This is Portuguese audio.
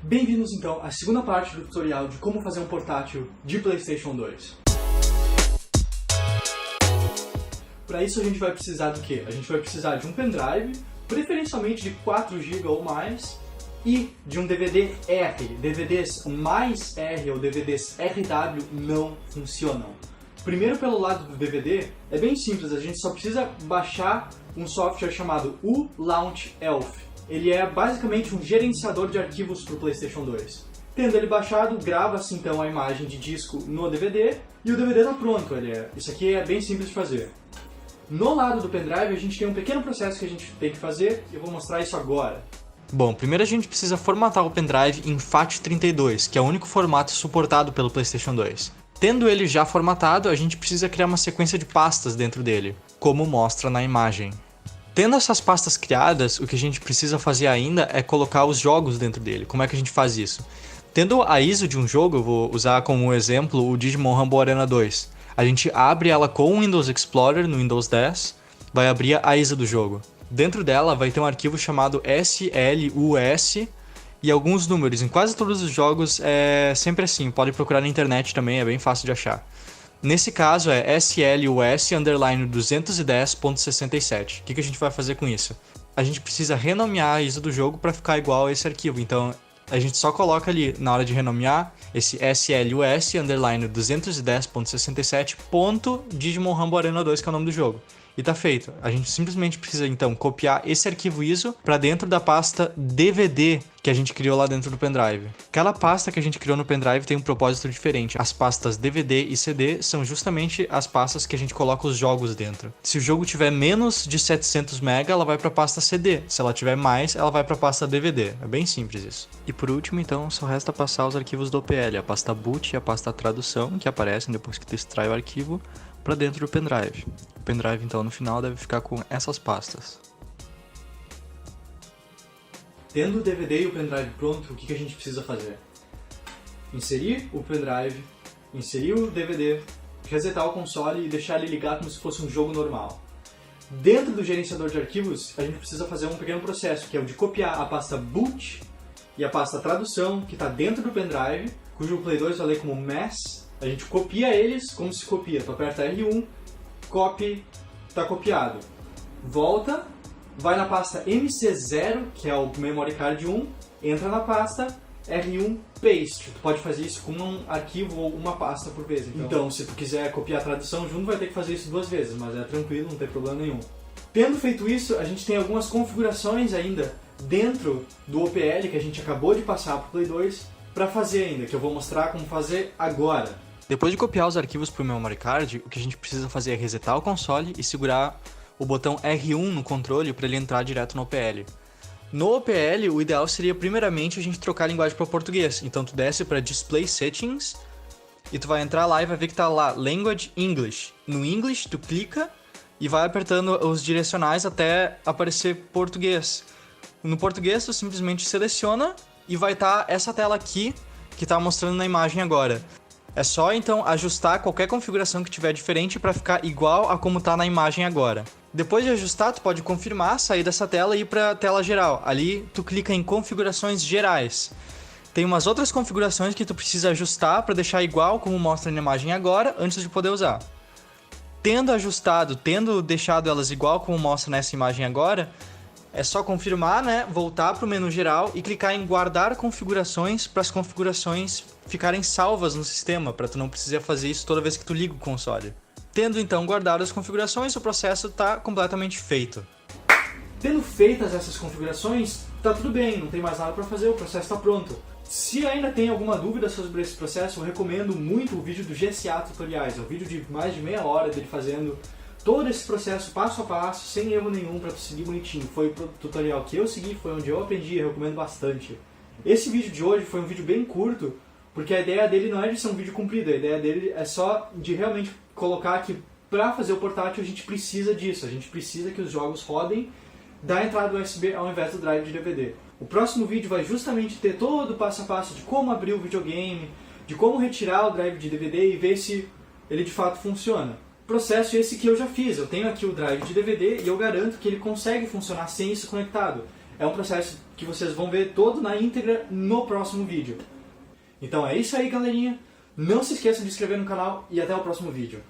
Bem-vindos então à segunda parte do tutorial de como fazer um portátil de PlayStation 2. Para isso a gente vai precisar do quê? A gente vai precisar de um pendrive, preferencialmente de 4 GB ou mais, e de um DVD-R. DVDs mais R ou DVDs RW não funcionam. Primeiro, pelo lado do DVD, é bem simples, a gente só precisa baixar um software chamado uLaunch Elf. Ele é basicamente um gerenciador de arquivos para o PlayStation 2. Tendo ele baixado, grava-se então a imagem de disco no DVD e o DVD está pronto. Isso aqui é bem simples de fazer. No lado do pendrive, a gente tem um pequeno processo que a gente tem que fazer e eu vou mostrar isso agora. Bom, primeiro a gente precisa formatar o pendrive em FAT32, que é o único formato suportado pelo PlayStation 2. Tendo ele já formatado, a gente precisa criar uma sequência de pastas dentro dele, como mostra na imagem. Tendo essas pastas criadas, o que a gente precisa fazer ainda é colocar os jogos dentro dele. Como é que a gente faz isso? Tendo a ISO de um jogo, eu vou usar como exemplo o Digimon Rumble Arena 2. A gente abre ela com o Windows Explorer no Windows 10, vai abrir a ISO do jogo. Dentro dela vai ter um arquivo chamado SLUS e alguns números. Em quase todos os jogos é sempre assim, pode procurar na internet também, é bem fácil de achar. Nesse caso é SLUS_210.67. O que a gente vai fazer com isso? A gente precisa renomear a ISO do jogo para ficar igual a esse arquivo, então a gente só coloca ali, na hora de renomear, esse SLUS_210.67.Digimon Rumble Arena 2, que é o nome do jogo. E tá feito. A gente simplesmente precisa então copiar esse arquivo ISO para dentro da pasta DVD que a gente criou lá dentro do pendrive. Aquela pasta que a gente criou no pendrive tem um propósito diferente. As pastas DVD e CD são justamente as pastas que a gente coloca os jogos dentro. Se o jogo tiver menos de 700 MB, ela vai para a pasta CD. Se ela tiver mais, ela vai para a pasta DVD. É bem simples isso. E por último, então, só resta passar os arquivos do OPL, a pasta boot e a pasta tradução, que aparecem depois que tu extrai o arquivo, para dentro do pendrive. O pendrive, então, no final deve ficar com essas pastas. Tendo o DVD e o pendrive pronto, o que a gente precisa fazer? Inserir o pendrive, inserir o DVD, resetar o console e deixar ele ligar como se fosse um jogo normal. Dentro do gerenciador de arquivos, a gente precisa fazer um pequeno processo, que é o de copiar a pasta boot e a pasta tradução, que está dentro do pendrive, cujo Play 2 vai ler como mass. A gente copia eles como se copia. Tu aperta R1, copy, está copiado. Volta, vai na pasta MC0, que é o Memory Card 1, entra na pasta R1 Paste. Tu pode fazer isso com um arquivo ou uma pasta por vez. Então, se tu quiser copiar a tradução junto, vai ter que fazer isso 2 vezes, mas é tranquilo, não tem problema nenhum. Tendo feito isso, a gente tem algumas configurações ainda dentro do OPL que a gente acabou de passar para o Play 2 para fazer ainda, que eu vou mostrar como fazer agora. Depois de copiar os arquivos para o memory card, o que a gente precisa fazer é resetar o console e segurar o botão R1 no controle para ele entrar direto no OPL. No OPL, o ideal seria primeiramente a gente trocar a linguagem para português. Então tu desce para Display Settings e tu vai entrar lá e vai ver que está lá Language English. No English tu clica e vai apertando os direcionais até aparecer português. No português tu simplesmente seleciona e vai estar essa tela aqui que está mostrando na imagem agora. É só então ajustar qualquer configuração que tiver diferente para ficar igual a como está na imagem agora. Depois de ajustar, tu pode confirmar, sair dessa tela e ir para a tela geral. Ali tu clica em configurações gerais. Tem umas outras configurações que tu precisa ajustar para deixar igual como mostra na imagem agora, antes de poder usar. Tendo deixado elas igual como mostra nessa imagem agora, é só confirmar, voltar para o menu geral e clicar em guardar configurações para as configurações ficarem salvas no sistema, para tu não precisar fazer isso toda vez que tu liga o console. Tendo então guardado as configurações, o processo está completamente feito. Tendo feitas essas configurações, tá tudo bem, não tem mais nada para fazer, o processo está pronto. Se ainda tem alguma dúvida sobre esse processo, eu recomendo muito o vídeo do GCA Tutoriais. É um vídeo de mais de meia hora dele fazendo todo esse processo passo a passo, sem erro nenhum, para tu seguir bonitinho. Foi o tutorial que eu segui, foi onde eu aprendi, eu recomendo bastante. Esse vídeo de hoje foi um vídeo bem curto, porque a ideia dele não é de ser um vídeo comprido, a ideia dele é só de realmente colocar que para fazer o portátil a gente precisa disso, a gente precisa que os jogos rodem da entrada USB ao invés do drive de DVD. O próximo vídeo vai justamente ter todo o passo a passo de como abrir o videogame, de como retirar o drive de DVD e ver se ele de fato funciona. Processo esse que eu já fiz, eu tenho aqui o drive de DVD e eu garanto que ele consegue funcionar sem isso conectado. é um processo que vocês vão ver todo na íntegra no próximo vídeo. Então é isso aí, galerinha. Não se esqueça de se inscrever no canal e até o próximo vídeo.